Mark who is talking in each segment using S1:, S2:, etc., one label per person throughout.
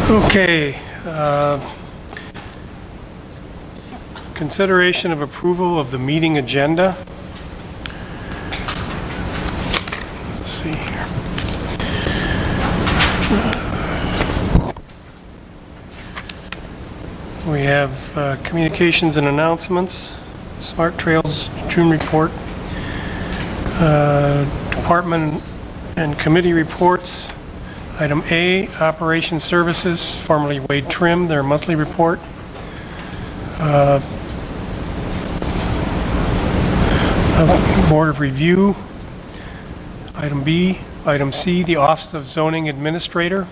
S1: Okay. Consideration of approval of the meeting agenda. Let's see here. We have communications and announcements, Smart Trails June report, department and committee reports. Item A, Operation Services, formerly Wade Trim, their monthly report. Board of Review. Item B. Item C, the Office of Zoning Administrator.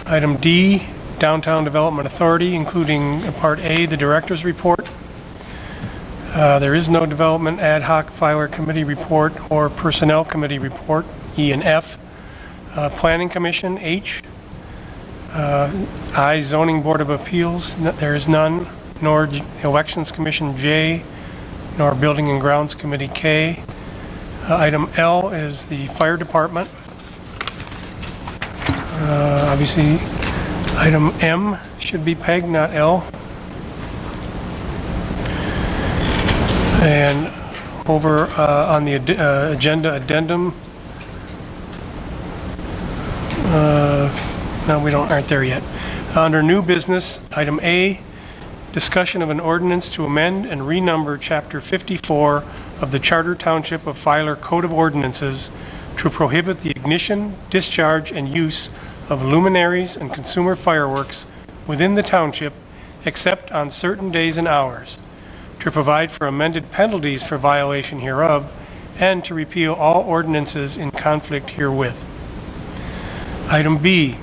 S1: Item D, Downtown Development Authority, including Part A, the Director's Report. There is no Development Ad Hoc Filer Committee report or Personnel Committee report, E and F. Planning Commission, H. I, Zoning Board of Appeals, there is none, nor Elections Commission, J, nor Building and Grounds Committee, K. Item L is the Fire Department. Obviously, item M should be Peg, not L. And over on the agenda addendum, no, we aren't there yet. Under new business, item A, discussion of an ordinance to amend and renumber Chapter 54 of the Charter Township of Filer Code of Ordinances to prohibit the ignition, discharge, and use of luminaries and consumer fireworks within the township except on certain days and hours, to provide for amended penalties for violation hereof, and to repeal all ordinances in conflict herewith. Item B,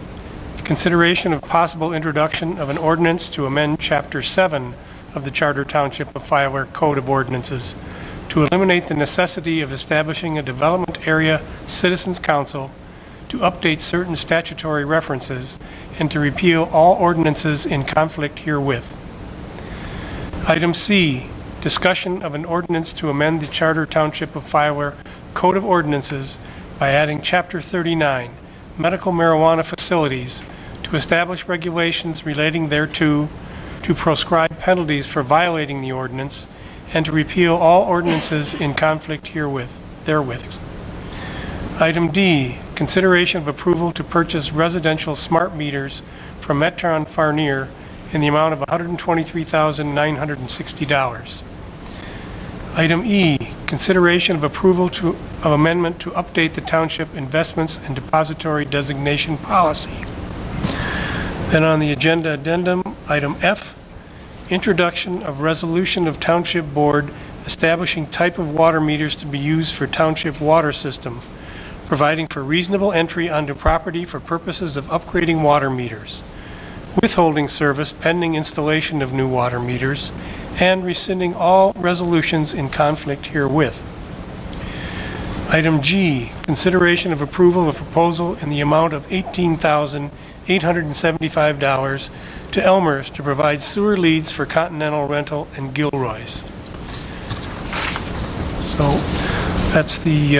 S1: consideration of possible introduction of an ordinance to amend Chapter 7 of the Charter Township of Filer Code of Ordinances to eliminate the necessity of establishing a Development Area Citizens Council, to update certain statutory references, and to repeal all ordinances in conflict herewith. Item C, discussion of an ordinance to amend the Charter Township of Filer Code of Ordinances by adding Chapter 39, Medical Marijuana Facilities, to establish regulations relating thereto, to proscribe penalties for violating the ordinance, and to repeal all ordinances in conflict therewith. Item D, consideration of approval to purchase residential smart meters from Metron Farnier in the amount of $123,960. Item E, consideration of approval of amendment to update the Township Investments and Depository Designation Policy. Then on the agenda addendum, item F, introduction of resolution of Township Board establishing type of water meters to be used for Township water system, providing for reasonable entry onto property for purposes of upgrading water meters, withholding service pending installation of new water meters, and rescinding all resolutions in conflict herewith. Item G, consideration of approval of proposal in the amount of $18,875 to Elmer's to provide sewer leads for Continental Rental and Gilroy's. So that's the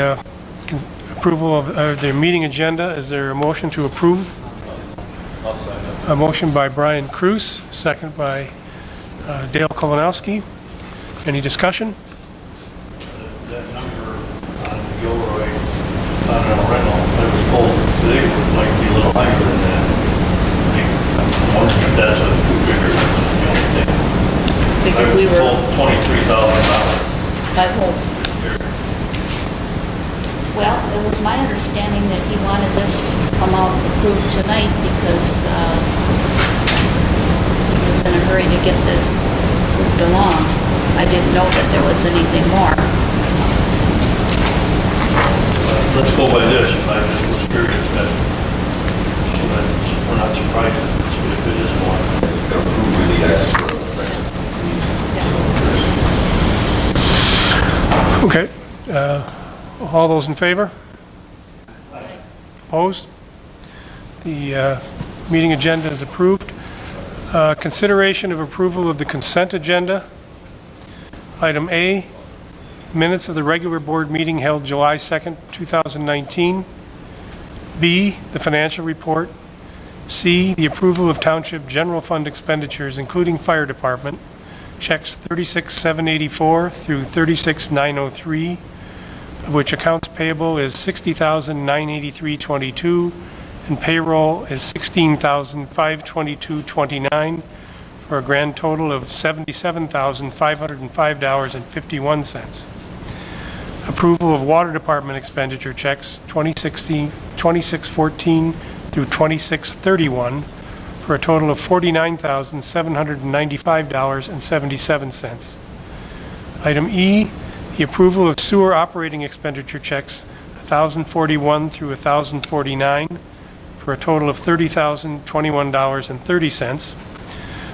S1: approval of the meeting agenda. Is there a motion to approve?
S2: I'll second.
S1: A motion by Brian Cruz, second by Dale Kolonowski. Any discussion?
S3: That number on Gilroy, Continental Rental, I was told today would like be a little higher than that. I'm wondering if that's a too bigger, that's the only thing. I was told $23,000.
S4: I hope. Well, it was my understanding that he wanted this amount approved tonight because he was in a hurry to get this moved along. I didn't know that there was anything more.
S3: Let's go by this. I was curious that, so that we're not surprised if it is more.
S2: Approve with the extra.
S1: Okay. All those in favor? Opposed? The meeting agenda is approved. Consideration of approval of the consent agenda. Item A, minutes of the regular board meeting held July 2nd, 2019. B, the financial report. C, the approval of Township General Fund expenditures, including Fire Department, checks 36,784 through 36,903, of which accounts payable is $60,983.22, and payroll is $16,522.29, for a grand total of $77,505.51. Approval of Water Department expenditure checks 2614 through 2631, for a total of $49,795.77. Item E, the approval of sewer operating expenditure checks 1,041 through 1,049, for a total of $30,021.30.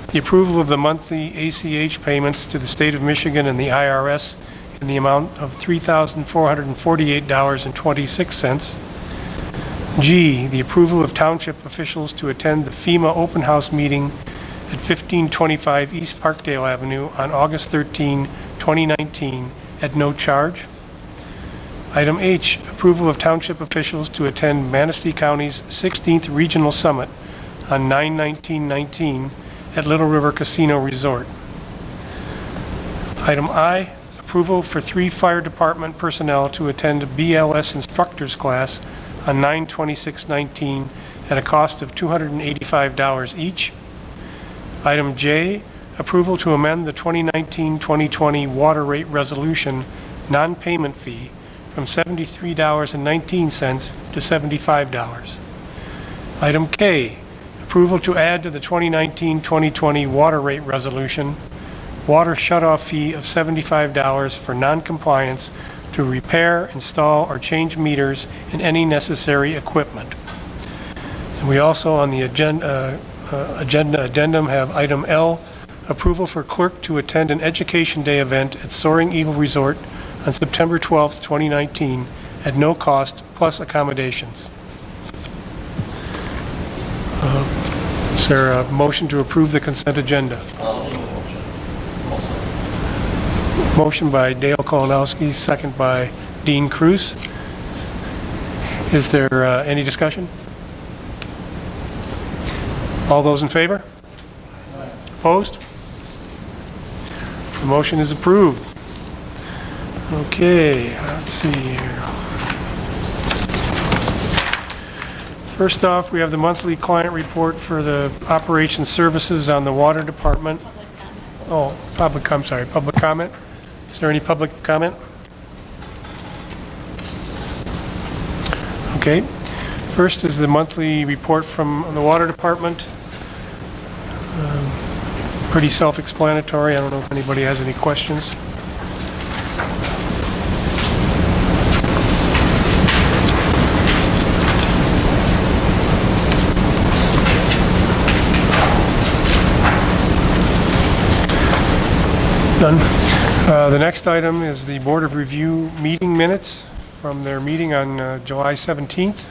S1: The approval of the monthly ACH payments to the State of Michigan and the IRS in the amount of $3,448.26. G, the approval of Township officials to attend the FEMA open house meeting at 1525 East Parkdale Avenue on August 13, 2019, at no charge. Item H, approval of Township officials to attend Manistee County's 16th Regional Summit on 9/19/19 at Little River Casino Resort. Item I, approval for 3 fire department personnel to attend a BLS instructors class on 9/26/19 at a cost of $285 each. Item J, approval to amend the 2019-2020 water rate resolution non-payment fee from $73.19 to $75. Item K, approval to add to the 2019-2020 water rate resolution water shutoff fee of $75 for non-compliance to repair, install, or change meters and any necessary equipment. And we also on the agenda addendum have item L, approval for clerk to attend an Education Day event at Soaring Eagle Resort on September 12th, 2019 at no cost plus accommodations. Is there a motion to approve the consent agenda? Motion by Dale Kolonowski, second by Dean Cruz. Is there any discussion? All those in favor? Opposed? The motion is approved. Okay, let's see here. First off, we have the monthly client report for the operations services on the water department. Oh, public comment. Is there any public comment? Okay. First is the monthly report from the water department. Pretty self-explanatory. I don't know if anybody has any questions. None. The next item is the Board of Review meeting minutes from their meeting on July 17th.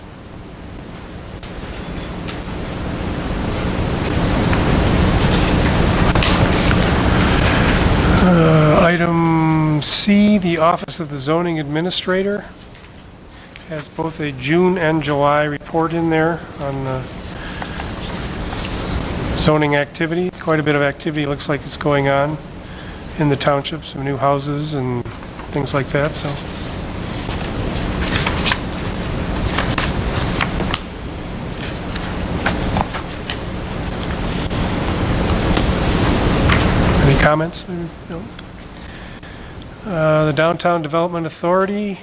S1: Item C, the Office of the Zoning Administrator has both a June and July report in there on zoning activity. Quite a bit of activity looks like it's going on in the township, some new houses and things like that, so. Any comments? No. The Downtown Development Authority,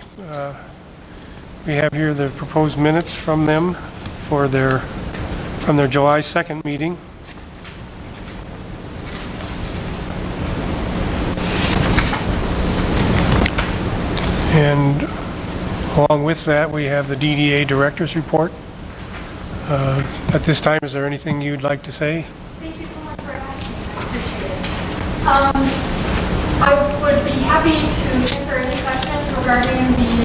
S1: we have here the proposed minutes from them from their July 2nd meeting. And along with that, we have the DDA Director's Report. At this time, is there anything you'd like to say?
S5: Thank you so much for asking. I appreciate it. I would be happy to answer any questions regarding the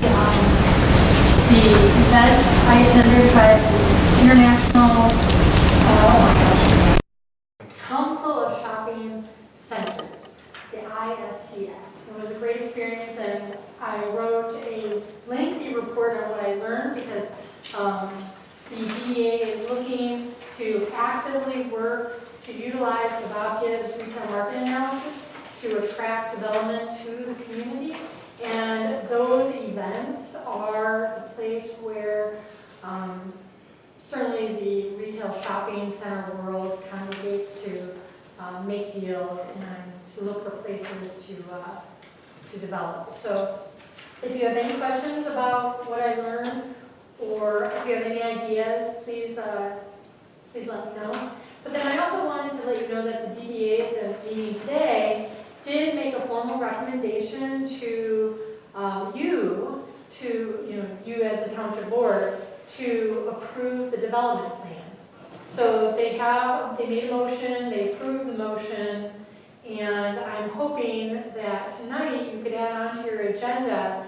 S5: event I attended by the International Council of Shopping Centers, the ISCS. It was a great experience, and I wrote a lengthy report on what I learned because the DDA is looking to actively work to utilize the Bob Gibbs retail market analysis to attract development to the community. And those events are the place where certainly the retail shopping center world congregates to make deals and to look for places to develop. So if you have any questions about what I learned, or if you have any ideas, please let me know. But then I also wanted to let you know that the DDA at the meeting today did make a formal recommendation to you as the township board, to approve the development plan. So they made a motion, they approved the motion, and I'm hoping that tonight you could add onto your agenda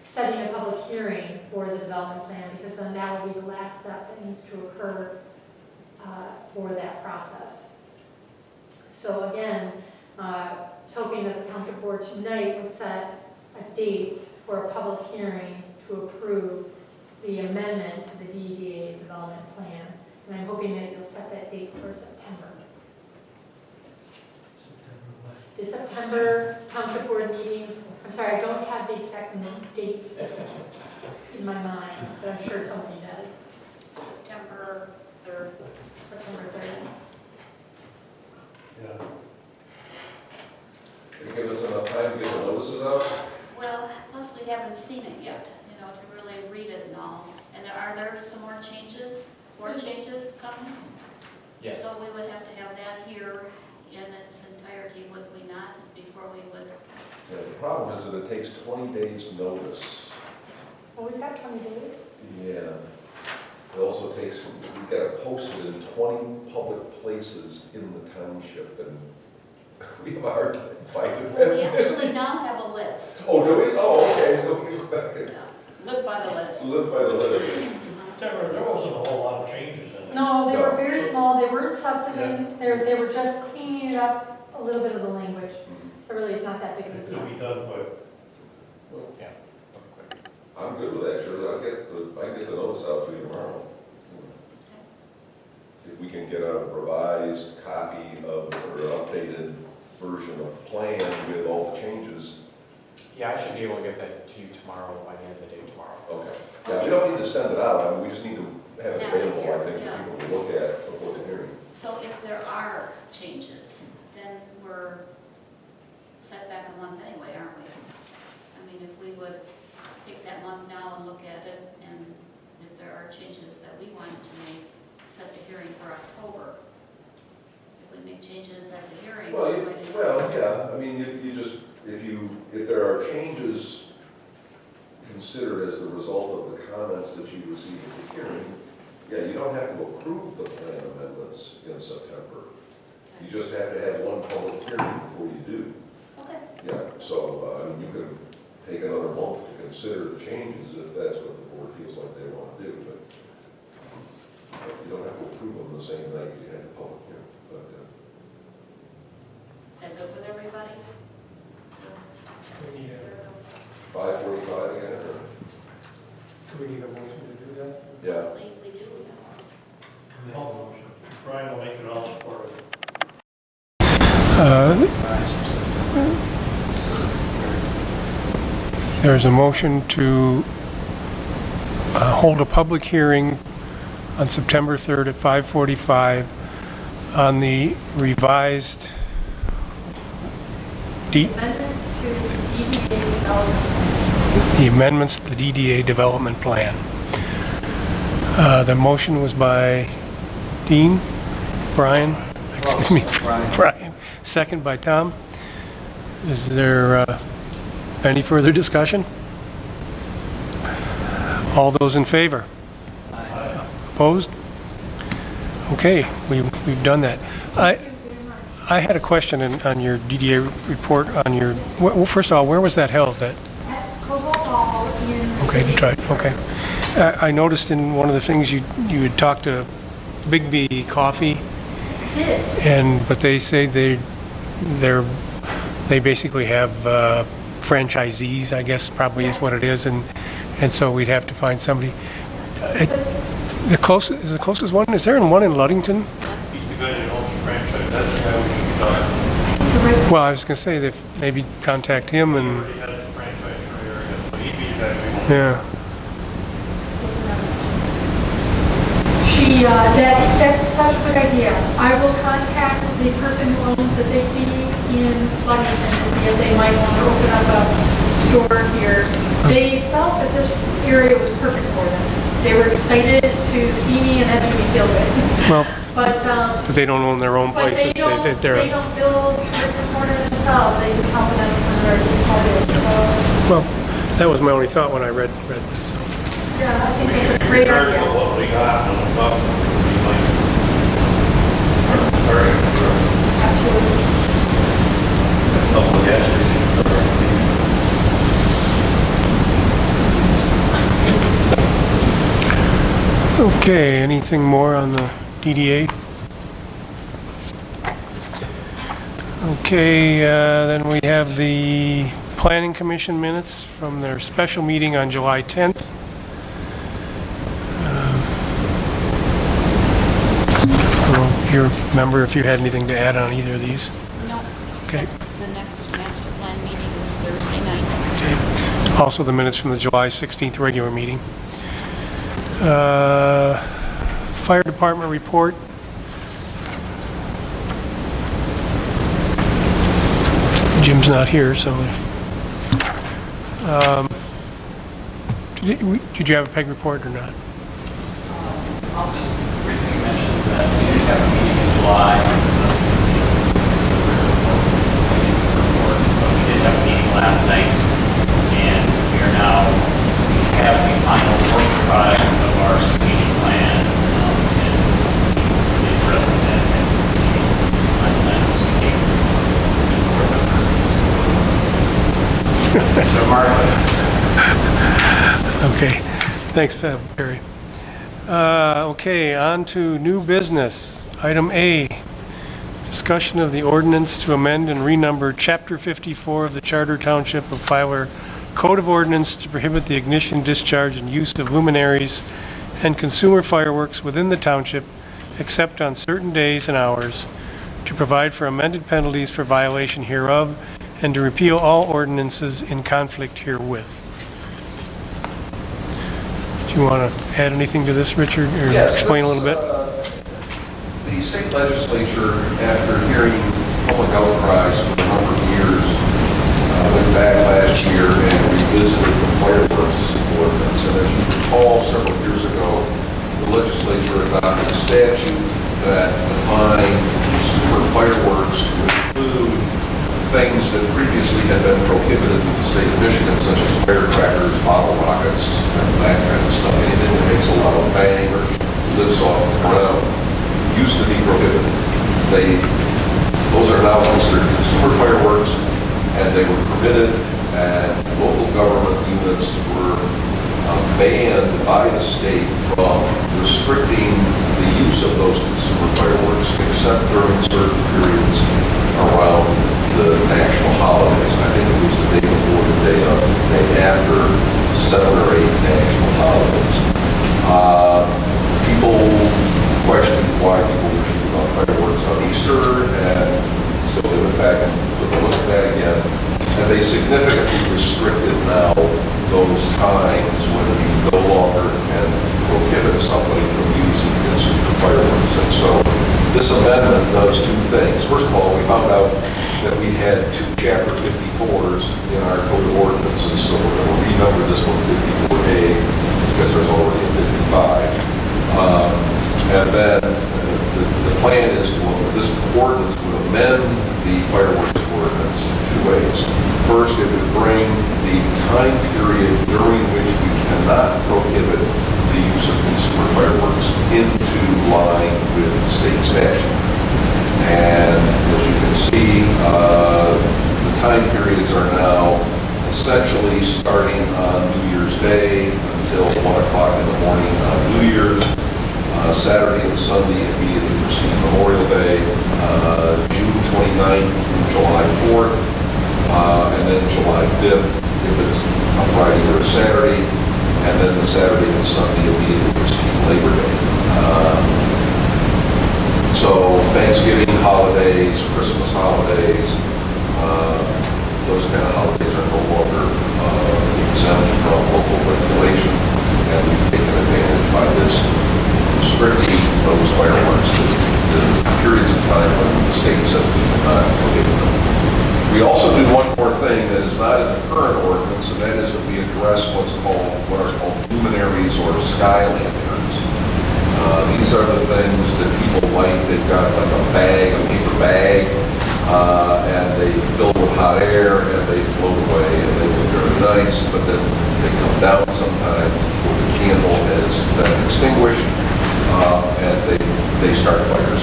S5: setting a public hearing for the development plan, because then that will be the last step that needs to occur for that process. So again, just hoping that the township board tonight would set a date for a public hearing to approve the amendment to the DDA development plan. And I'm hoping that you'll set that date for September. The September township board meeting, I'm sorry, I don't have the exact date in my mind, but I'm sure somebody does.
S4: September 3rd.
S5: September 3rd.
S3: Yeah.
S2: Can you give us enough time to get the notices out?
S4: Well, plus we haven't seen it yet, to really read it and all. And are there some more changes, changes coming?
S6: Yes.
S4: So we would have to have that here in its entirety, would we not, before we would?
S2: Yeah, the problem is that it takes 20 days notice.
S5: Well, we've got 20 days.
S2: Yeah. It also takes, we've got to post it in 20 public places in the township, and we have a hard time finding
S4: Well, we
S2: it.
S4: actually now have a list.
S2: Oh, do we? Oh, okay, so we go back and
S4: Yeah. Live by the list.
S2: live by the list.
S3: There wasn't a whole lot of changes in it.
S5: No, they were
S2: No.
S5: very small, they weren't substantive, they were just cleaning it up a little bit of the language. So really, it's not that big of a
S3: It
S5: deal.
S3: could be done quick.
S6: Yeah.
S2: I'm good with that, sure. I can get the notice out to you tomorrow. If we can get a revised copy of, or updated version of the plan with all the changes.
S6: Yeah, I should be able to get that to you tomorrow, by the end of the day tomorrow.
S2: Okay. Yeah, we don't need to send it out, I mean, we just need to have it
S4: Have it
S2: available,
S4: here,
S2: I think,
S4: yeah.
S2: for people to look at before the hearing.
S4: So if there are changes, then we're set back a month anyway, aren't we? I mean, if we would take that month now and look at it, and if there are changes that we wanted to make, set the hearing for October. If we make changes at the hearing.
S2: Well,
S4: we might-
S2: yeah, I mean, you just, if there are changes considered as the result of the comments that you received at the hearing, yeah, you don't have to approve the plan amendments in September. You just have to have one public hearing before you do.
S4: Okay,
S2: Yeah, so, I mean, you could take another month to consider the changes if that's what the board feels like they want to do, but you don't have to approve them the same night you had the public hearing. But,
S4: that good with everybody?
S1: We need a,
S2: 5:45 again, or?
S1: do we need a motion to do that?
S2: Yeah.
S4: We do, yeah.
S3: No motion. Brian will make it all support it.
S1: There's a motion to hold a public hearing on September 3rd at 5:45 on the revised
S5: Amendments to the DDA development.
S1: the amendments to the DDA development plan. The motion was by Dean, Brian, excuse me, Brian, second by Tom. Is there any further discussion? All those in favor? Opposed? Okay, we've done that. I had a question on your DDA report on your, well, first of all, where was that held? That
S5: At Cobalt Hall in.
S1: Okay, Detroit, okay. I noticed in one of the things you had talked to Big B Coffee,
S5: Did.
S1: but they say they basically have franchisees, I guess probably is what it is, and so we'd have to find somebody. Is the closest one, is there one in Ludington?
S3: He's the guy that owns the franchise, that's the guy we should be talking to.
S1: Well, I was gonna say that maybe contact him
S3: He
S1: and,
S3: already has the franchise in our area, but he'd be the guy we want.
S1: yeah.
S5: That's such a good idea. I will contact the person who owns the Big B in Ludington to see if they might want to open up a store here. They felt that this area was perfect for them. They were excited to see me and that made me feel good.
S1: Well,
S5: But,
S1: but they don't own their own
S5: but
S1: places.
S5: they don't
S1: They're,
S5: build bricks and mortar themselves. They just help an entrepreneur get started. So,
S1: well, that was my only thought when I read this. So.
S5: yeah, I think
S3: We
S5: that's
S3: should
S5: a
S3: be
S5: great
S3: prepared
S5: idea.
S3: for what we got and what we might. All right.
S5: Absolutely.
S3: Couple of guys.
S1: Okay, anything more on the DDA? Okay, then we have the Planning Commission minutes from their special meeting on July 10th. I don't know if you remember if you had anything to add on either of these.
S4: No,
S1: Okay.
S4: except the next master plan meeting is Thursday night.
S1: Okay. Also the minutes from the July 16th regular meeting. Fire Department report. Jim's not here, so. Did you have a PEG report or not?
S7: I'll just briefly mention that we did have a meeting in July, so that's report. But we did have a meeting last night, and we are now, we have the final work product of our strategic plan, and the interest in that next meeting. Last night was a game. So Mark,
S1: Okay, thanks, Perry. Okay, on to new business. Item A, discussion of the ordinance to amend and renumber Chapter 54 of the Charter Township of Filer Code of Ordinance to prohibit the ignition, discharge, and use of luminaries and consumer fireworks within the township, except on certain days and hours, to provide for amended penalties for violation hereof, and to repeal all ordinances in conflict herewith. Do you want to add anything to this, Richard, or
S2: Yes,
S1: explain a little bit?
S2: The state legislature, after hearing public outcries for a number of years, went back last year and revisited the fireworks ordinance. And as you recall, several years ago, the legislature adopted a statute that defined consumer fireworks to include things that previously had been prohibited in the state of Michigan, such as firecrackers, bottle rockets, and that kind of stuff. Anything that makes a lot of bang or lifts off the ground used to be prohibited. Those are now considered consumer fireworks, and they were permitted, and local government units were banned by the state from restricting the use of those consumer fireworks, except during certain periods around the national holidays. I think it was the day before, the day after 7 or 8 national holidays. People questioned why people were shooting off fireworks on Easter, and so they went back and took a look at that again. And they significantly restricted now those times when you no longer can prohibit somebody from using consumer fireworks. And so this amendment does two things. First of all, we found out that we had 2 Chapter 54s in our code of ordinances, so we're going to renumber this one 54A because there's already a 55. And then the plan is to, this ordinance would amend the fireworks ordinance in 2 ways. First, it would bring the time period during which we cannot prohibit the use of consumer fireworks into line with the state statute. And as you can see, the time periods are now essentially starting on New Year's Day until 1 o'clock in the morning on New Year's, Saturday and Sunday immediately preceding Memorial Day, June 29th through July 4th, and then July 5th if it's a Friday or a Saturday, and then the Saturday and Sunday immediately preceding Labor Day. Thanksgiving holidays, Christmas holidays, those kind of holidays are no longer exempt from local regulation, and we've taken advantage by this restricting those fireworks to periods of time when the state says we cannot prohibit them. We also do one more thing that is not in the current ordinance, and that is that we address what are called luminaries or sky lanterns. These are the things that people like. They've got like a paper bag, and they fill it with hot air, and they float away, and they look very nice, but then they come down sometimes before the candle has been extinguished, and they start fires.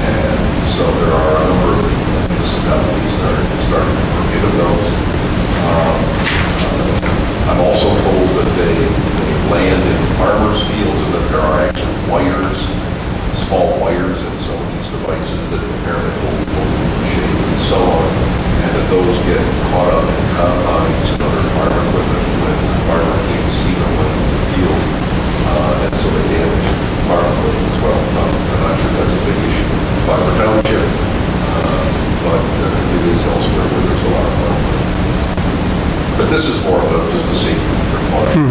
S2: And so there are a number of municipalities that are starting to prohibit those. I'm also told that they land in farmers' fields and that there are actually wires, small wires in some of these devices that apparently hold shade and so on, and that those get caught up in combines and other farm equipment when the farmer can't see them in the field, and so they damage farm equipment as well. I'm not sure that's a big issue in Filer Township, but it is elsewhere where there's a lot of farm equipment. But this is more of just a safety precaution.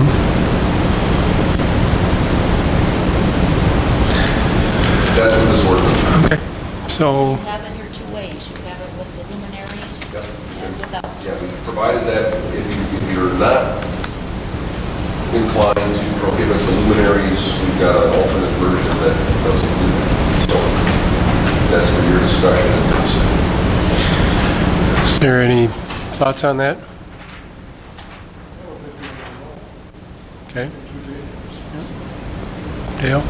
S2: That's what this ordinance is.
S1: Okay, so,
S4: You have it here two ways. You have it with the luminaries and without.
S2: Yeah, we provided that if you're not inclined to prohibit the luminaries, we've got an alternate version that doesn't do that. So that's for your discussion and consideration.
S1: is there any thoughts on that? Okay. Dale?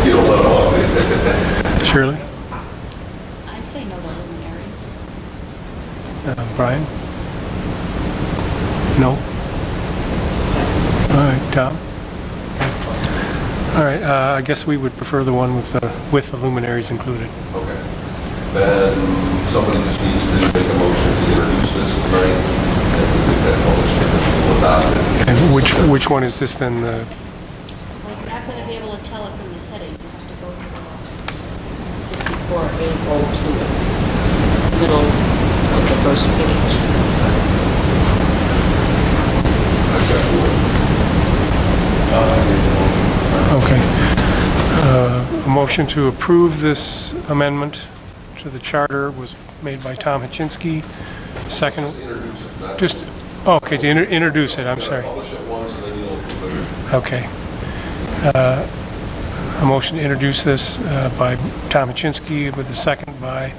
S2: You don't let them off.
S1: Shirley?
S4: I say no to luminaries.
S1: Brian? No? All right, Tom? All right, I guess we would prefer the one with the luminaries included.
S2: Okay. Then somebody just needs to make a motion to introduce this tonight, and we get that published and we'll adopt it.
S1: And which one is this then?
S4: Well, you're not going to be able to tell it from the heading. You have to go to the 54A02, middle of the first page.
S1: Okay. A motion to approve this amendment to the charter was made by Tom Hachinsky. Second,
S2: Introduce it, not
S1: just, okay, to introduce it, I'm sorry.
S2: publish it once and then you'll approve it.
S1: Okay. A motion to introduce this by Tom Hachinsky with a second by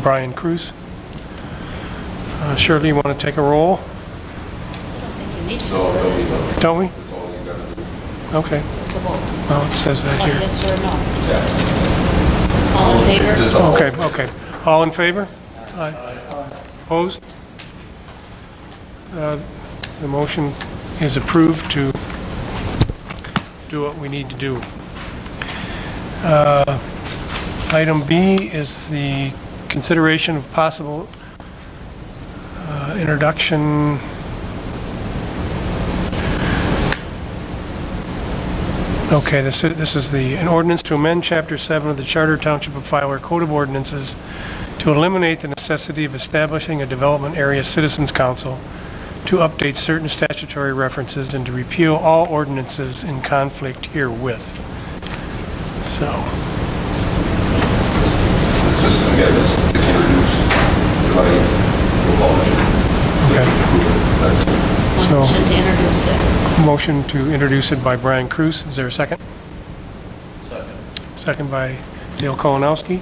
S1: Brian Cruz. Shirley, you want to take a roll?
S4: I don't think you need to.
S2: No, no, we don't.
S1: Don't we?
S2: That's all you got to do.
S1: Okay.
S4: Just the vote.
S1: Well, it says that here.
S4: Yes or no?
S2: Yeah.
S4: All in favor?
S2: Just a-
S1: Okay, okay. All in favor? Aye. Opposed? The motion is approved to do what we need to do. Item B is the consideration of possible introduction. Okay, this is an ordinance to amend Chapter 7 of the Charter Township of Filer Code of Ordinances to eliminate the necessity of establishing a Development Area Citizens Council, to update certain statutory references, and to repeal all ordinances in conflict herewith. So,
S2: It's just, again, this is introduced tonight, we'll publish it.
S1: okay.
S2: That's it.
S1: So-
S4: Motion to introduce it.
S1: Motion to introduce it by Brian Cruz. Is there a second?
S3: Second.
S1: Second by Dale Kolanowski.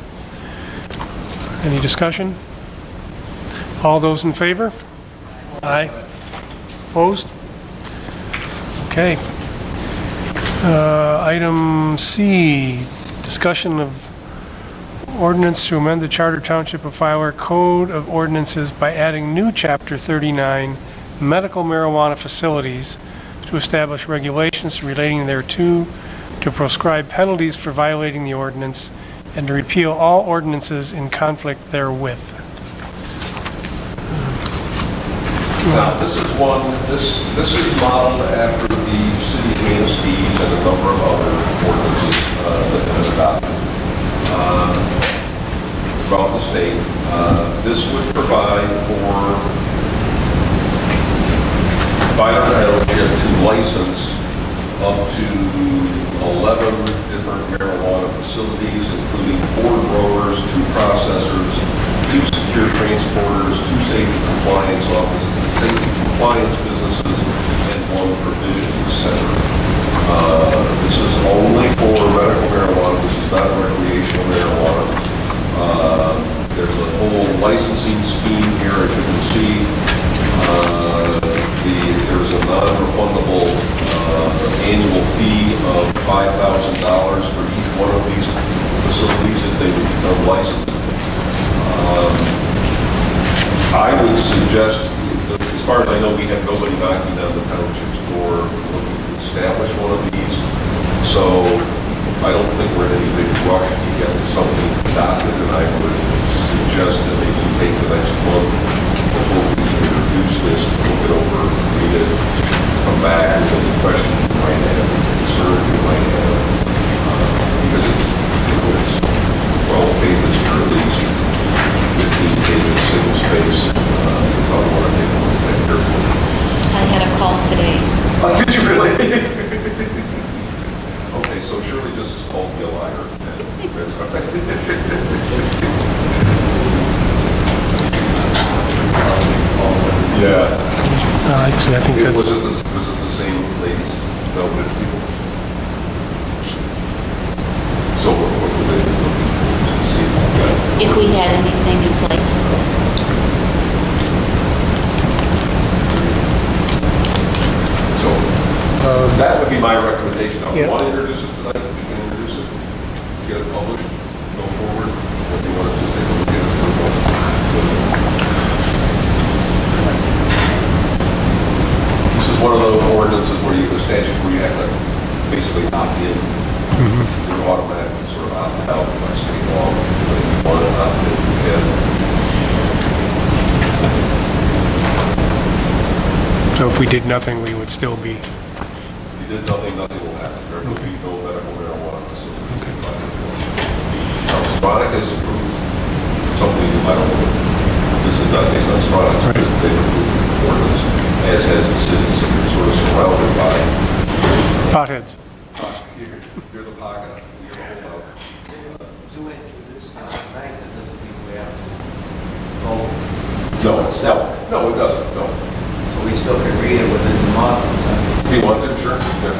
S1: Any discussion? All those in favor? Aye. Opposed? Okay. Item C, discussion of ordinance to amend the Charter Township of Filer Code of Ordinances by adding new Chapter 39, medical marijuana facilities, to establish regulations relating thereto, to prescribe penalties for violating the ordinance, and to repeal all ordinances in conflict therewith.
S2: Now, this is one, this is modeled after the city of Manistee and a number of other ordinances that have been adopted throughout the state. This would provide for Filer Township to license up to 11 different marijuana facilities, including 4 growers, 2 processors, 2 secure transporters, 2 safety compliance offices, safety compliance businesses, and 1 provisioning center. This is only for medical marijuana. This is not recreational marijuana. There's a whole licensing scheme here, as you can see. There's a non-refundable annual fee of $5,000 for each one of these facilities if they become licensed. I would suggest, as far as I know, we have nobody knocking on the township's door looking to establish one of these. So I don't think we're in any big rush to get something adopted, and I would suggest that maybe we take the next month before we introduce this, look it over, read it, come back with any questions you might have, concerns you might have, because it's 12 pages for at least 15 pages, single space. You probably want to take a look at that carefully.
S4: I had a call today.
S2: Oh, did you really? Okay, so Shirley just called me a liar. That's all right. Yeah.
S1: Actually, I think
S2: Was
S1: that's,
S2: it the same ladies? No, but people. So what were they looking for to see?
S4: If we had anything in place.
S2: So that would be my recommendation. I
S1: Yeah.
S2: want to introduce it tonight. We can introduce it, get it published, go forward. If you want to just take a look at it for a moment. This is one of those ordinances where the statutes where you have to basically opt in. You're automatically sort of opted out by state law. But if you want to opt in, you can.
S1: so if we did nothing, we would still be,
S2: If you did nothing, nothing will happen. There will be no medical marijuana facility. Now, Sonic is approved. Something, I don't know. This is not based on Sonic.
S1: Right.
S2: They've approved the ordinance, as has the city, so you're sort of surrounded by.
S1: potheads.
S2: You're the pocket, you're the holdout.
S8: To introduce this tonight, that doesn't mean we have to go.
S2: No, it doesn't, no.
S8: So we still can read it within the month.
S2: Do you want to, sure? Yeah.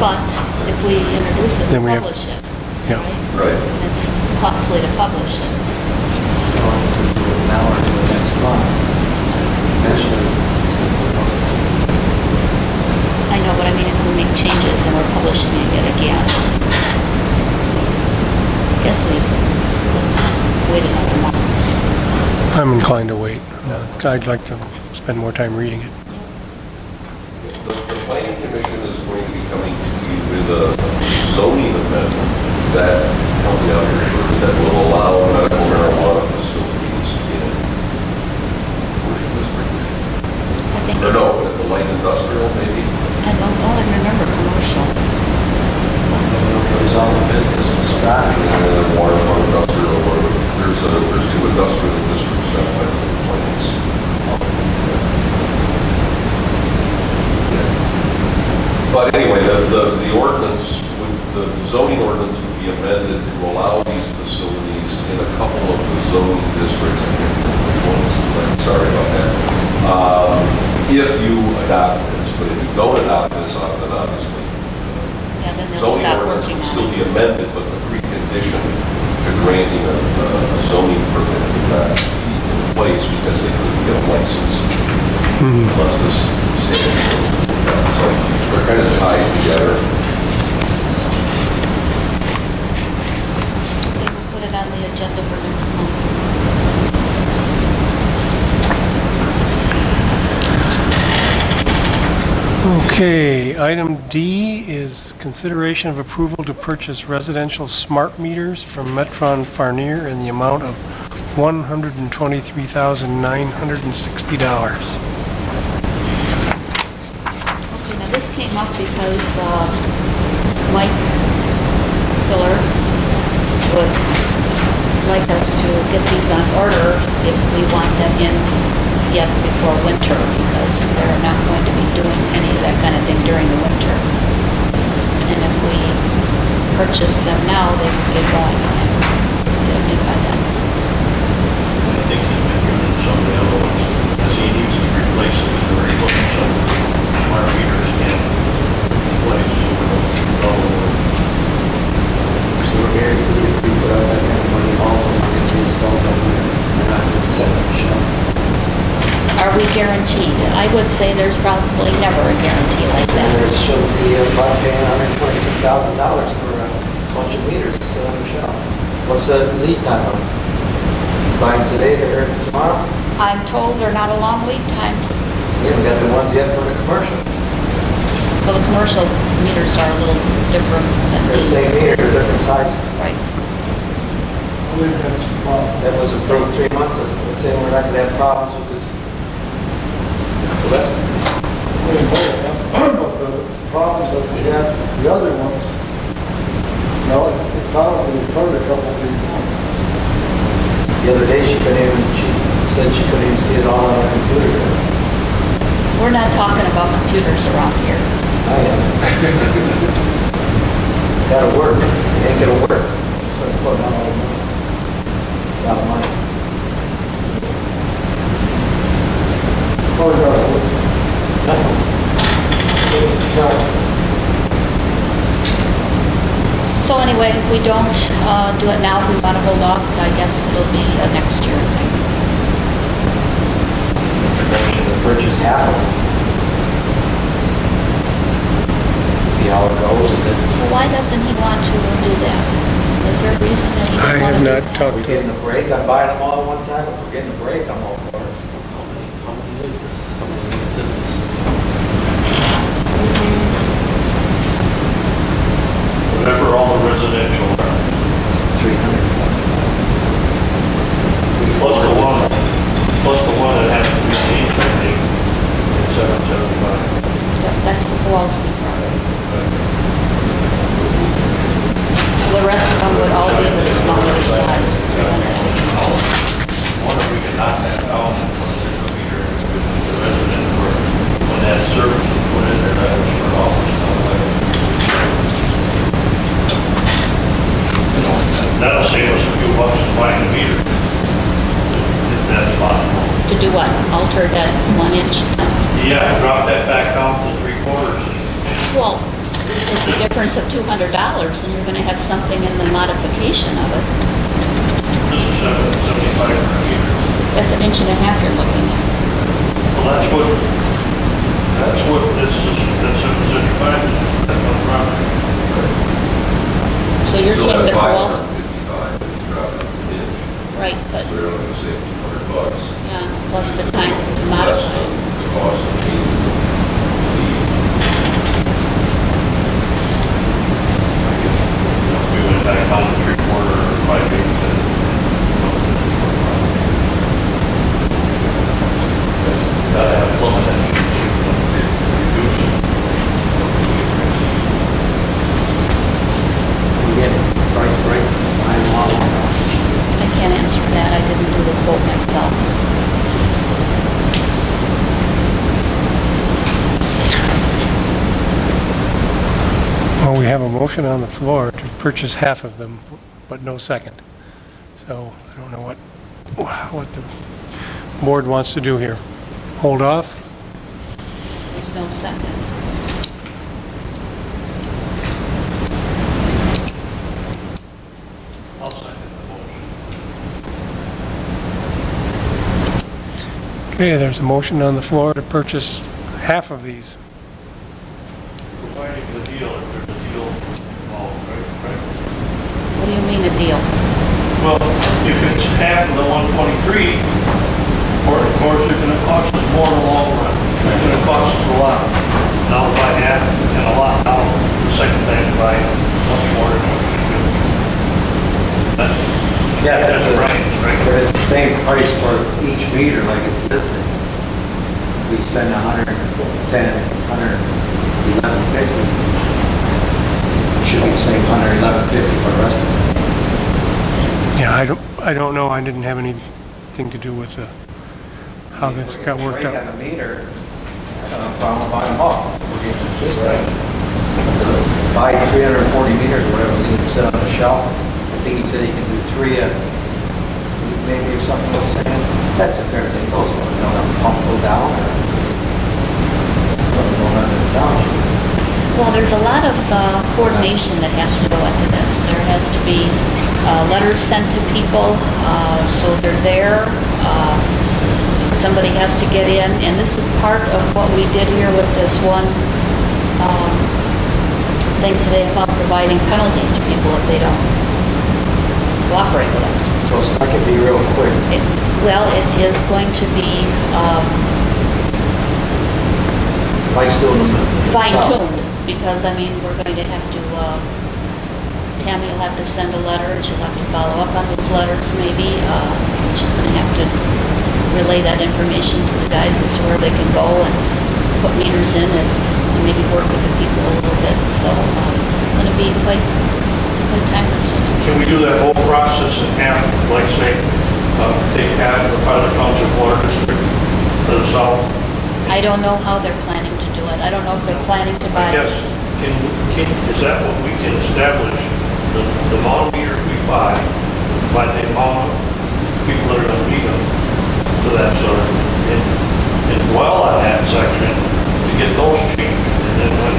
S4: But if we introduce it,
S1: Then we have-
S4: publish it,
S1: Yeah.
S4: right?
S2: Right.
S4: And it's costly to publish it.
S8: Or we do it now or do it next month. Eventually, it's going to go.
S4: I know, but I mean, if we make changes and we're publishing it again, I guess we wait another month.
S1: I'm inclined to wait. I'd like to spend more time reading it.
S2: The planning commission is going to be coming to you with a zoning amendment that, help me out here, shortly, that will allow medical marijuana facilities in commercial district.
S4: I think
S2: Or
S4: it
S2: no,
S4: is.
S2: at the light industrial maybe?
S4: I don't know, I remember commercial.
S8: There's all the business in Scott.
S2: Waterfront industrial, or there's 2 industrial districts that might be plants. But anyway, the ordinance, the zoning ordinance would be amended to allow these facilities in a couple of the zoning districts. I can't remember which ones, I'm sorry about that. If you adopt this, but if you don't adopt this, then obviously
S4: Yeah, then they'll
S2: zoning
S4: stop
S2: ordinance
S4: working
S2: would still
S4: on
S2: be
S4: it.
S2: amended, but the precondition to granting a zoning permit would not be in place because they couldn't get a license unless this statute was done. So they're kind of tied together.
S4: Okay, we'll put it on the agenda for next month.
S1: Okay, item D is consideration of approval to purchase residential smart meters from Metron Farnier in the amount of $123,960.
S4: Okay, now this came up because Mike Miller would like us to get these on order if we want them in yet before winter, because they're not going to be doing any of that kind of thing during the winter. And if we purchase them now, they can get going on it. Get them in by then.
S3: I think he's been using some of the other ones, because he needs to replace it, or he's looking some smart meters in place, so we're looking
S8: So we're guaranteed if we put out that kind of money, all of them are going to be installed down there. They're not going to set up shop.
S4: Are we guaranteed? I would say there's probably never a guarantee like
S8: And
S4: that.
S8: there should be about paying $122,000 for a bunch of meters to set up a shop. What's the lead time on it? Buying today, they're here tomorrow?
S4: I'm told they're not a long lead time.
S8: We haven't got the ones yet for the commercial.
S4: Well, the commercial meters are a little different than
S8: They're the
S4: these.
S8: same meter, they're different sizes.
S4: Right.
S8: That was approved 3 months ago. Let's say we're not going to have problems with this. The rest of this.
S9: But the problems that we had with the other ones, no, it probably hurt a couple people.
S8: The other day, she said she couldn't even see it all on her computer.
S4: We're not talking about computers around here.
S8: I am. It's gotta work. It ain't gonna work. So it's putting out all the money. It's not money.
S9: Oh, yeah.
S4: So anyway, if we don't do it now, if we want to hold off, I guess it'll be a next year thing.
S8: Motion to purchase half of them. See how it goes and then
S4: So why doesn't he want to do that? Is there a reason that he
S1: I
S4: doesn't want
S1: have
S4: to do
S1: not
S4: that?
S1: talked
S8: we're
S1: to
S8: getting
S1: him.
S8: a break. I'm buying them all at one time. If we're getting a break, I'm all for it.
S6: How many is this? How many units is this?
S3: whatever all the residential are.
S8: It's 300 something.
S3: Plus the one that has to be changed, I think, it's 775.
S4: Yep, that's the Kowalski property. So the rest of them would all be the smaller size, 300.
S3: Wonder if we can knock that down and put a different meter in the resident for when that service is put in there, that was for office stuff like that. That'll save us a few bucks in buying the meter, if that's possible.
S4: To do what? Alter that 1 inch?
S3: Yeah, drop that back down to 3/4.
S4: Well, it's a difference of $200 and you're going to have something in the modification of it.
S3: This is 775 for a meter.
S4: That's 1.5 inches you're looking at.
S3: Well, that's what this is, that's 775 is, that's one property.
S4: So you're
S2: Still
S4: saying the
S2: has
S4: Kowalski,
S2: 555 if you drop it an inch,
S4: right, but,
S2: so they're only gonna save $200.
S4: yeah, plus the time to
S2: Less
S4: modify it.
S2: the cost of changing the
S3: We went back down to 3/4 or 5/8 and gotta have plumbing that reduce it.
S8: We get price break, buy them all.
S4: I can't answer that, I didn't do the quote myself.
S1: Well, we have a motion on the floor to purchase half of them, but no second. So I don't know what the board wants to do here. Hold off?
S4: There's no second.
S3: I'll second the motion.
S1: Okay, there's a motion on the floor to purchase half of these.
S3: Providing the deal, if there's a deal involved, right?
S4: What do you mean a deal?
S3: Well, if it's half of the 123, or of course, it's gonna cost us more in the long run. It's gonna cost us a lot. Now if I half and a lot now, the second time I buy much more than what we do. That's,
S8: Yeah,
S3: That's
S8: that's
S3: right, right.
S8: But it's the same price for each meter like it's listed. We spend 110, 111.50. It should be the same 111.50 for the rest of it.
S1: Yeah, I don't know, I didn't have anything to do with how this got worked
S8: Break
S1: out.
S8: on the meter, I don't have a problem buying them all. We're getting this guy. Buy 340 meters or whatever, leave them sit on the shelf. I think he said he can do 3 a week maybe or something was saying. That's if everything goes well. You don't have a pump go down or something going on in the township.
S4: Well, there's a lot of coordination that has to go into this. There has to be letters sent to people, so they're there. Somebody has to get in, and this is part of what we did here with this one thing today about providing penalties to people if they don't cooperate with us.
S8: So I can be real quick.
S4: Well, it is going to be
S8: Mike's doing them.
S4: fine-tuned, because, I mean, we're going to have to, Tammy will have to send a letter, and she'll have to follow up on those letters, maybe. She's going to have to relay that information to the guys as to where they can go and put meters in and maybe work with the people a little bit. So it's going to be quite time consuming.
S3: Can we do that whole process in half, like say, take half of the Filer Township Water District to the south?
S4: I don't know how they're planning to do it. I don't know if they're planning to buy.
S3: I guess, is that what we can establish, the amount of meters we buy, by the amount of people that are going to need them? So that's, and dwell on that section to get those changed, and then when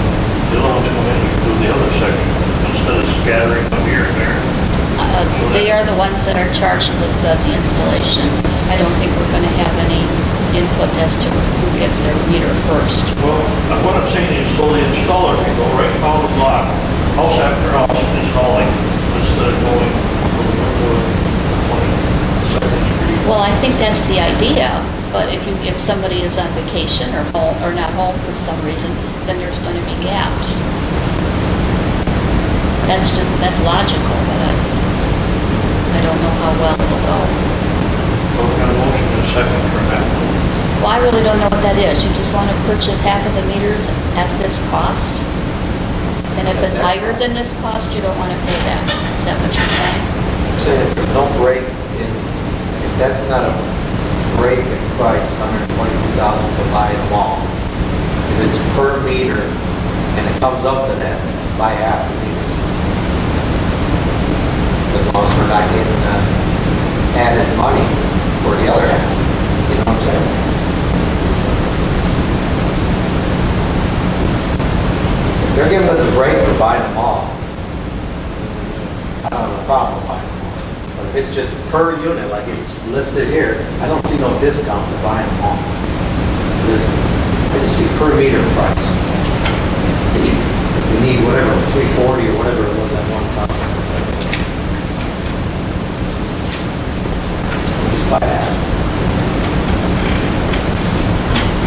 S3: the other ones come in, we can do the other section, instead of scattering them here and there.
S4: They are the ones that are charged with the installation. I don't think we're going to have any input as to who gets their meter first.
S3: Well, what I'm saying is, so the installer can go right down the block, house after house, and installing, instead of going from the window to 22nd Street.
S4: Well, I think that's the idea, but if somebody is on vacation or home, or not home for some reason, then there's going to be gaps. That's logical, but I don't know how well it'll go.
S3: So we got a motion and a second for that.
S4: Well, I really don't know what that is. You just want to purchase half of the meters at this cost? And if it's higher than this cost, you don't want to pay that? Is that what you're saying?
S8: I'm saying if there's no break in, if that's not a break in price, 122,000 to buy them all. If it's per meter and it comes up to that, buy half the meters. As long as we're not getting added money for the other half. You know what I'm saying? If they're giving us a break for buying them all, I don't have a problem with buying them all. But if it's just per unit, like it's listed here, I don't see no discount for buying them all. Listen, I just see per meter price. We need whatever, 340 or whatever it was at one time. Just buy half.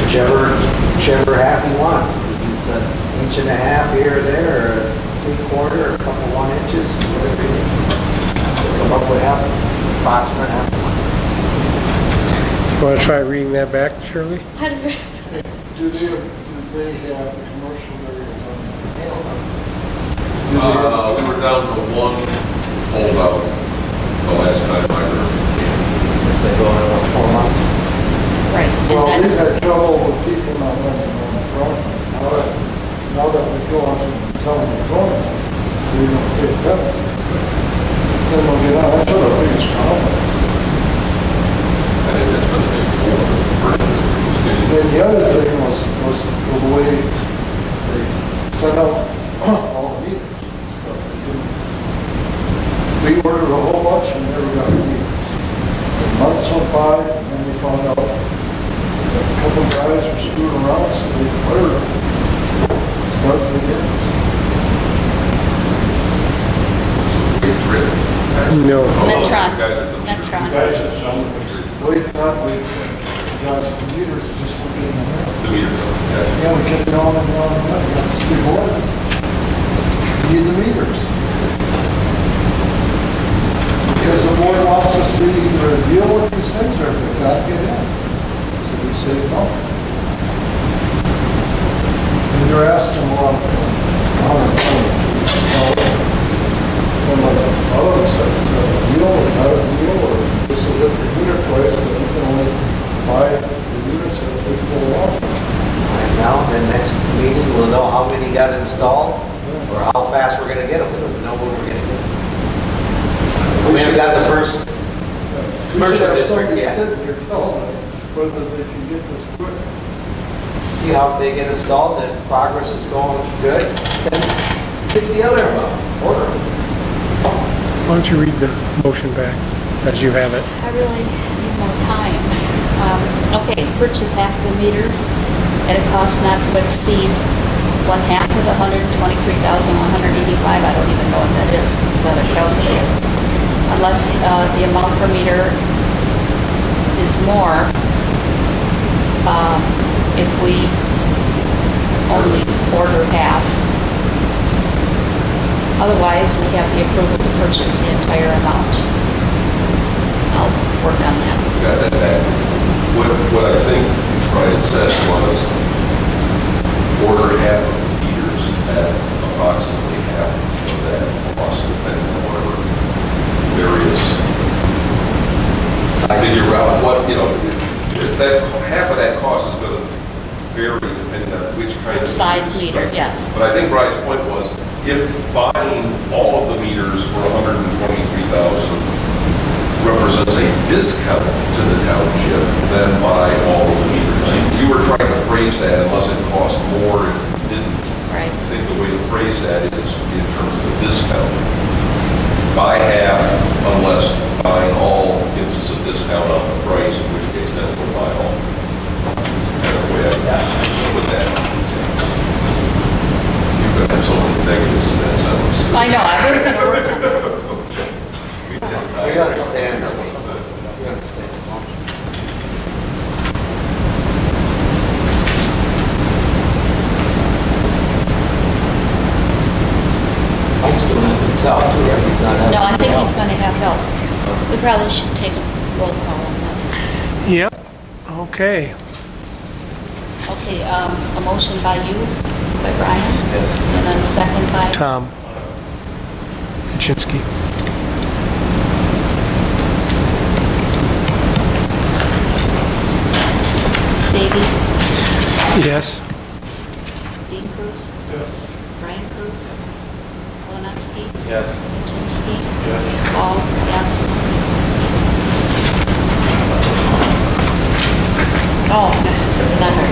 S8: Whichever half he wants. If it's an inch and a half here or there, or 3/4, or a couple 1 inches, whatever it is. Come up with half, approximate half.
S1: Want to try reading that back, Shirley?
S9: Do they have the commercial areas on
S2: We were down to one holdout the last time I heard.
S8: It's been going on about 4 months.
S4: Right,
S9: Well,
S4: and
S9: we've
S4: that's,
S9: had trouble with people not letting them on the front. Now that we go out and tell them they're going, we don't get better. Then we'll get out, that's what our biggest problem.
S2: I think that's been the biggest one.
S9: And the other thing was the way they set up all the meters and stuff. We ordered a whole bunch and never got the meters. And months went by and then we found out that a couple guys were screwing around, so they fired them. Started the meters.
S2: Big trip.
S1: No.
S4: Metron.
S2: Guys at the meter.
S4: Metron.
S3: Guys that sell the meters.
S9: We thought we got the meters, just wouldn't get them there.
S2: The meters, yeah.
S9: Yeah, we kept going and going and going. That's too boring. We need the meters. Because the board wants the city either deal with these things or they've got to get in. So we say no. And you're asking a lot of from other said, deal or not a deal, or this is at the unit price that we can only buy the units that we pull off.
S8: Right now, then next meeting, we'll know how many got installed, or how fast we're gonna get them. We don't know when we're gonna get them. We haven't got the first commercial district
S9: Somebody
S8: yet.
S9: sitting here telling us whether they can get this quick.
S8: See how they get installed, and progress is going good, then pick the other order.
S1: Why don't you read the motion back as you have it?
S4: I really need more time. Okay, purchase half the meters at a cost not to exceed 1/2 of the 123,185. I don't even know what that is, without a calculator. Unless the amount per meter is more, if we only order half. Otherwise, we have the approval to purchase the entire amount. I'll work on that.
S2: Got that. What I think Brian said was order half of the meters at approximately half of that cost, depending on whatever various figure out what, that half of that cost is going to vary depending on which kind of
S4: Size
S2: meters,
S4: meter,
S2: right?
S4: yes.
S2: But I think Brian's point was, if buying all of the meters for $123,000 represents a discount to the township, then buy all of the meters. You were trying to phrase that unless it cost more if you didn't.
S4: Right.
S2: I think the way to phrase that is in terms of a discount. Buy half unless buying all gives us a discount on the price, in which case then we'll buy all. That's the kind of way I put that. You're going to have so many negatives in that sentence.
S4: I know, I was going to work on that.
S8: We understand, we understand. Mike's doing this himself too, right? He's not having.
S4: No, I think he's
S8: help.
S4: going to have help. We probably should take a roll call on this.
S1: Yep, okay.
S4: Okay, a motion by you, by Brian,
S8: Yes.
S4: and then a second by
S1: Tom Chinsky.
S4: Stavy,
S1: Yes.
S4: Dean Cruz.
S3: Yes.
S4: Brian Cruz. Malinowski.
S6: Yes.
S4: Jacinski.
S3: Yes.
S4: Paul, yes. Oh, not her.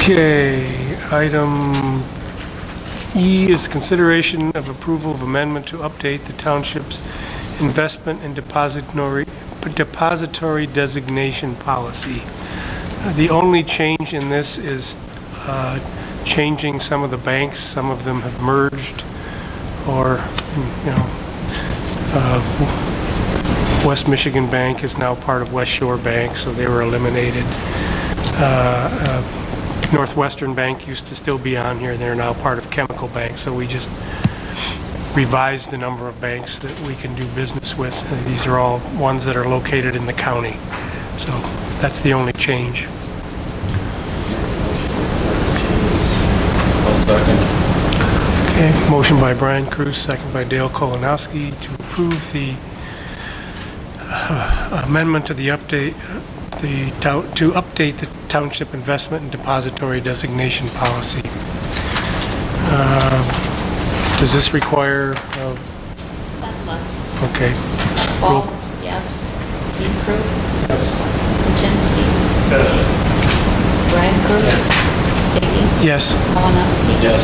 S1: Okay, item E is consideration of approval of amendment to update the township's investment and depository designation policy. The only change in this is changing some of the banks. Some of them have merged, or, West Michigan Bank is now part of West Shore Bank, so they were eliminated. Northwestern Bank used to still be on here. They're now part of Chemical Bank, so we just revised the number of banks that we can do business with. These are all ones that are located in the county. So that's the only change.
S6: I'll second.
S1: Okay, motion by Brian Cruz, second by Dale Kolanowski to approve the amendment to the update, to update the Township Investment and Depository Designation Policy. Does this require,
S4: Let's.
S1: okay,
S4: Paul, yes. Dean Cruz.
S9: Yes.
S4: Jacinski.
S3: Yes.
S4: Brian Cruz. Stavy.
S1: yes.
S4: Malinowski.
S6: Yes.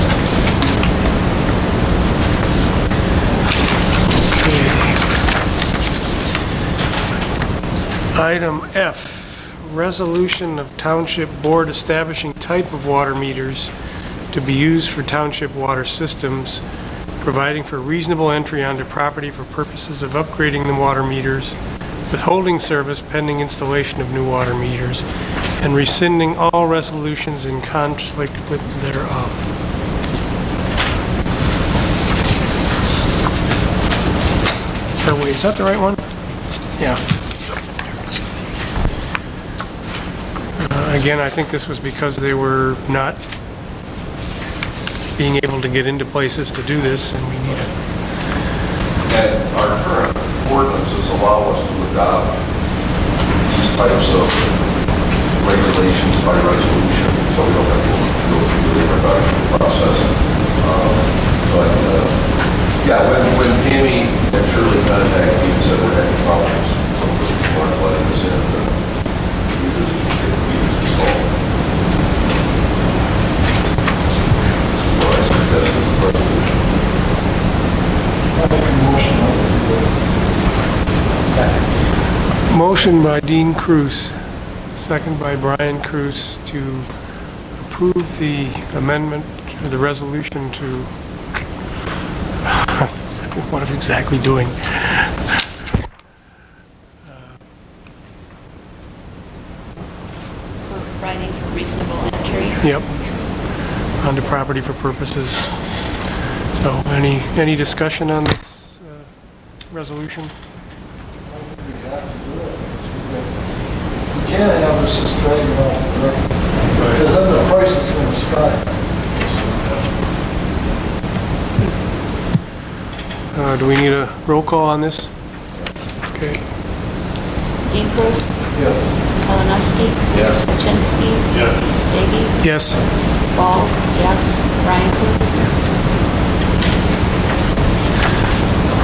S1: Item F, resolution of Township Board establishing type of water meters to be used for township water systems, providing for reasonable entry onto property for purposes of upgrading the water meters, withholding service pending installation of new water meters, and rescinding all resolutions in conflict with thereof. wait, is that the right one? Yeah. Again, I think this was because they were not being able to get into places to do this, and we need it.
S2: And our current ordinances allow us to adopt these types of regulations by resolution, so we don't have to go through the introduction process. Yeah, when Tammy and Shirley contacted me and said we're having problems, some of the people aren't letting us in, we just installed. So what I suggest is a resolution.
S9: I make a motion on it.
S8: Second.
S1: Motion by Dean Cruz, second by Brian Cruz to approve the amendment to the resolution to, what are we exactly doing?
S10: Providing for reasonable entry.
S1: Yep. Onto property for purposes. So any discussion on this resolution?
S9: I think we have to do it. We can't have this just dragging on forever. Because then the price is going to sky.
S1: Do we need a roll call on this? Okay.
S10: Dean Cruz,
S9: Yes.
S10: Malinowski.
S2: Yes.
S10: Jaczynski.
S3: Yes.
S10: Stady.
S1: Yes.
S10: Ball, yes. Brian Cruz.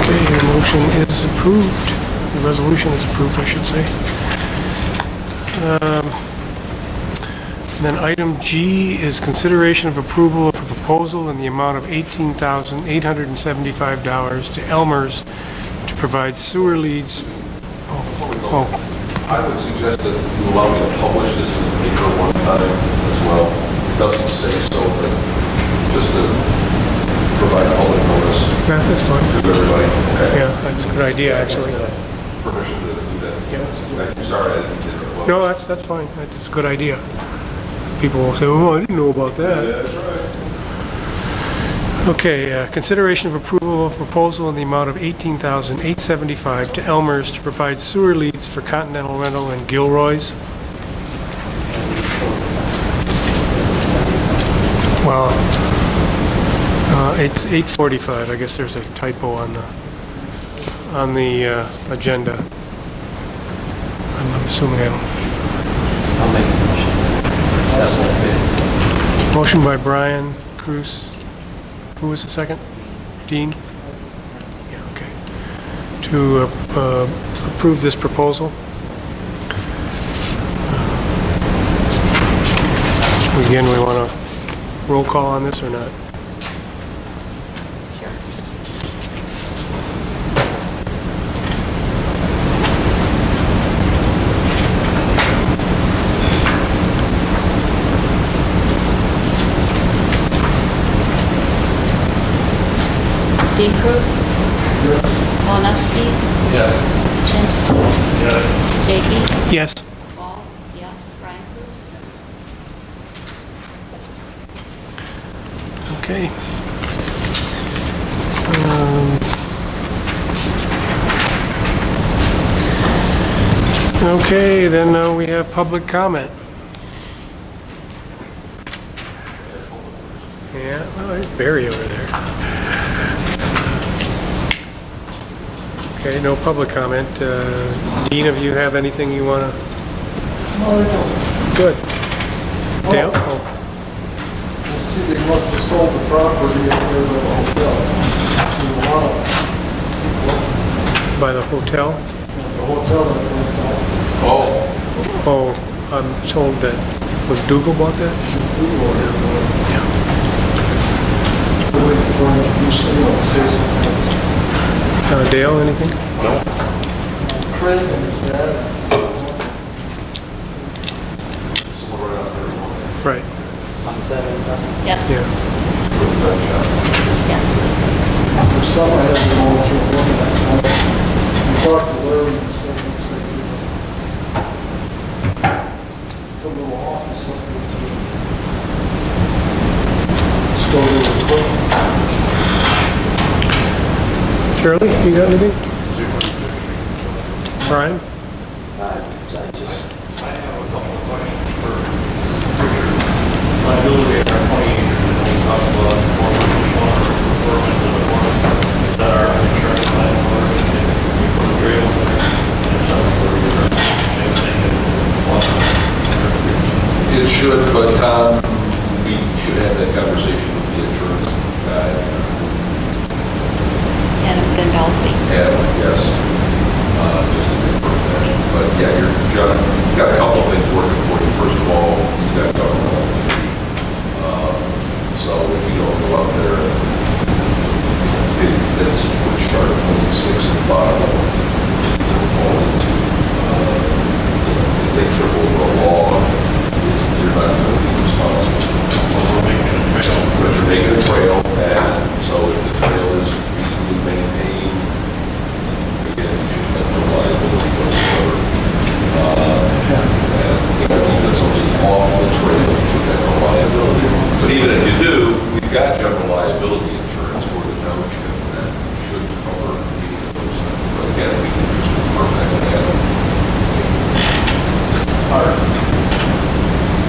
S1: Okay, your motion is approved. The resolution is approved, I should say. And then item G is consideration of approval of a proposal in the amount of $18,875 to Elmer's to provide sewer leads. Oh,
S2: I would suggest that you allow me to publish this in the paper one time as well. It doesn't say so, but just to provide public notice
S1: yeah, that's fine.
S2: to everybody. Okay.
S1: Yeah, that's a good idea, actually.
S2: Permission to do that.
S1: Yeah.
S2: I'm sorry, I didn't get it.
S1: No, that's fine. It's a good idea. People will say, oh, I didn't know about that.
S2: Yeah, that's right.
S1: Okay, consideration of approval of proposal in the amount of $18,875 to Elmer's to provide sewer leads for Continental Rental and Gilroy's. Well, it's 8:45. I guess there's a typo on the agenda. I'm assuming I don't.
S8: I'll make a motion. Accept that bid.
S1: Motion by Brian Cruz. Who was the second? Dean? Yeah, okay. To approve this proposal. Again, we want to roll call on this or not?
S10: Dean Cruz,
S9: Yes.
S10: Malinowski.
S2: Yes.
S10: Jaczynski.
S3: Yes.
S10: Stady.
S1: Yes.
S10: Ball, yes. Brian Cruz.
S1: Okay. Okay, then we have public comment. Yeah, well, there's Barry over there. Okay, no public comment. Dean, if you have anything you want to?
S9: No, I don't.
S1: Good. Dale? Oh,
S9: Let's see, they must have sold the property up there by the hotel. To a lot of
S1: by the hotel?
S9: the hotel that went down.
S2: Oh,
S1: Oh, I'm told that, was Dougal bought that? Yeah.
S9: Waiting for him to do something, say something.
S1: Dale, anything?
S9: Craig and his dad.
S2: someone right out there.
S1: Right,
S8: Sunset and stuff.
S10: Yes.
S1: yeah.
S2: Really nice shot.
S10: Yes.
S9: There's some I had to go through one last night. We talked to Larry and said, looks like you put a little office up there. Store the equipment.
S1: Shirley, you got anything? Brian?
S8: I just,
S3: I have a couple of questions for Richard. Liability in our 20 acres, and we talked about more than one or referring to the one that our insurance liability, and we put a trail in there, and it's up for your, same thing as one.
S2: It should, but Tom, we should have that conversation with the insurance guy.
S10: Adam Gandolfi.
S2: Adam, yes, just to confirm that. But yeah, John, you've got a couple of things working for you. First of all, you've got government. So if you don't go up there, that's which chart 26 at the bottom will fall into. If they triple the law, you're not going to be responsible.
S3: Well, we're making a trail.
S2: But you're making a trail, and so if the trail is reasonably maintained, again, you should have no liability whatsoever. And even if somebody's off the trail, you should have no liability. But even if you do, we've got general liability insurance for the township that should cover any of those things. But again, we can just confirm that with Adam.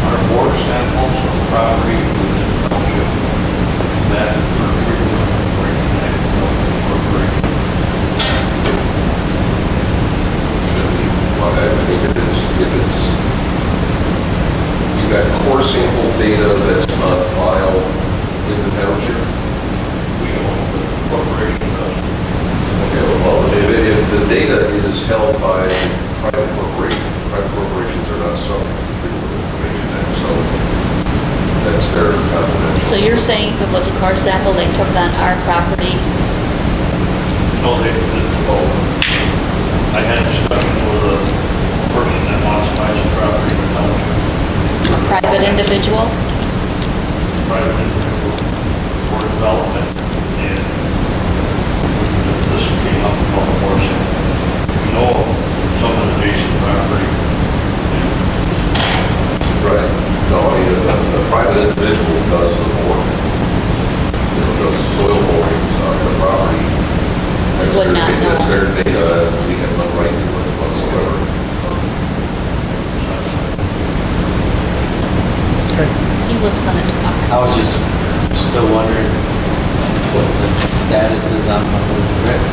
S3: Our board samples of property within the township, that for treatment, breaking that, corporation.
S2: Should be, well, I mean, if it's, you've got core sample data that's on file in the township.
S3: We own the corporation does.
S2: Okay, well, if the data is held by private corporations are not subject to the Freedom of Information Act, so that's their confidential.
S10: So you're saying if it was a core sample they took on our property,
S3: No, I had a discussion with a person that wants to buy some property in the township,
S10: a private individual?
S3: private individual, for development, and this came up about the horse. We know some of the basic property.
S2: Right. No, I mean, the private individual does the work. Does soil borings on the property. That's
S10: Would not know.
S2: That's their data, and we have no right to it whatsoever.
S10: He was gonna talk.
S8: I was just still wondering what the status is on the Creek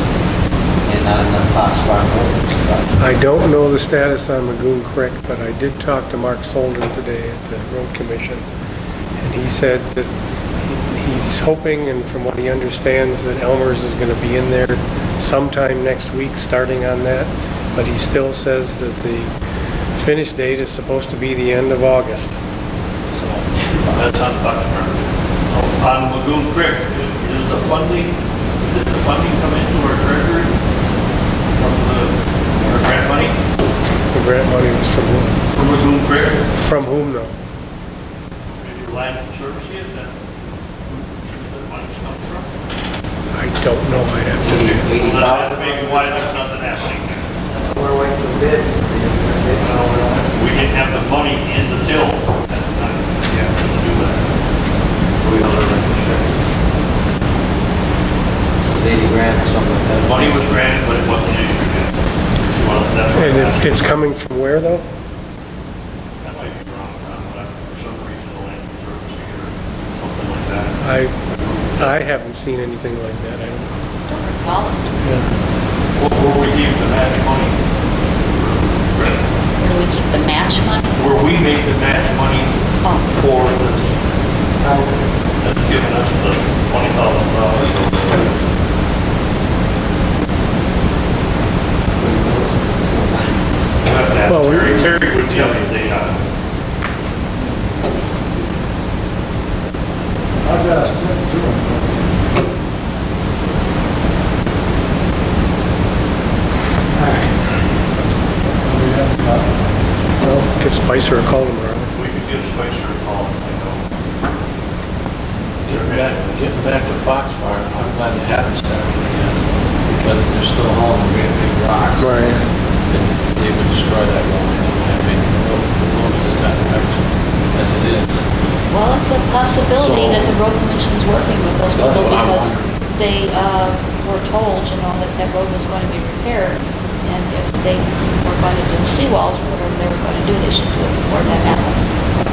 S8: and on the Fox Farm Road.
S1: I don't know the status on Lagoon Creek, but I did talk to Mark Solden today at the Road Commission, and he said that he's hoping, and from what he understands, that Elmer's is going to be in there sometime next week, starting on that, but he still says that the finish date is supposed to be the end of August. So,
S3: That's on Fox Farm. On Lagoon Creek, is the funding, did the funding come into our treasury from our grant money?
S1: the grant money was from whom?
S3: From Lagoon Creek?
S1: From whom, though?
S3: Maybe Land Conservancy, is that where the money's come from?
S1: I don't know. I'd have to.
S3: Well, that's maybe why there's nothing happening there.
S8: We're waiting for bids.
S3: We didn't have the money in the till at the time. Yeah, to do that. We don't have that.
S8: It was 80 grand or something like that.
S3: Money was granted, but it wasn't issued yet. Well, that's what
S1: And
S3: happened.
S1: it's coming from where, though?
S3: That might be wrong, but for some reason, the Land Conservancy or something like that.
S1: I haven't seen anything like that. I don't know.
S10: Don't recall it.
S3: Where we gave the match money.
S10: Where do we keep the match money?
S3: Where we make the match money
S10: Oh,
S3: for this. That's giving us the $20,000. We'll have to ask
S1: Well,
S3: Terry would tell you they got it.
S9: I've asked him too.
S1: Well, give Spicer a call tomorrow.
S3: We could give Spicer a call, I know.
S11: Getting back to Fox Farm, I'm glad they haven't started yet, because they're still hauling great big rocks.
S1: Right.
S11: And they would destroy that road, and I mean, the road is not wrecked as it is.
S10: well, it's a possibility
S11: So-
S10: that the road commission's working with those
S11: That's
S10: people
S11: what I'm
S10: because
S11: wondering.
S10: they were told, that that road was going to be repaired. And if they were going to do seawalls or whatever they were going to do, they should do it before that happens.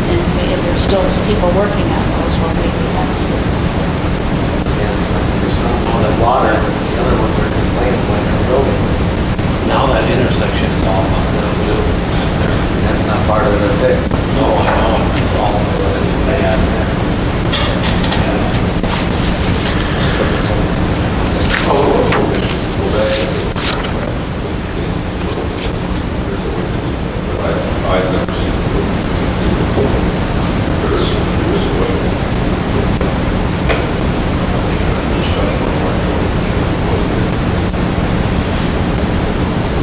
S10: And maybe there's still some people working on those, well, maybe that's,
S8: Yeah, it's like there's some on the water, but the other ones are complaining when they're building.
S11: Now that intersection is all busted up too.
S8: And that's not part of the fix.
S11: Oh, I know, it's all bad.
S2: I've never seen it. There is a way.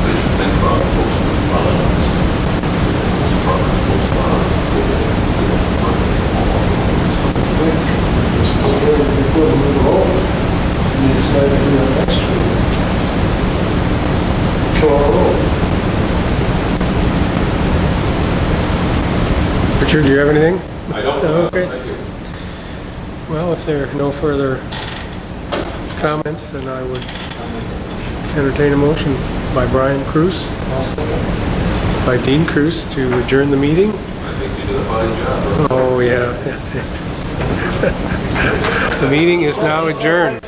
S2: They should think about posting bonds. Those truckers post bonds.
S9: This is where we put them in the road. And you decide to do that next week. Kill our road.
S1: Richard, do you have anything?
S2: I don't
S1: know. Okay.
S2: Thank you.
S1: Well, if there are no further comments, then I would entertain a motion by Brian Cruz, by Dean Cruz, to adjourn the meeting.
S2: I think you did a fine job.
S1: Oh, yeah. The meeting is now adjourned.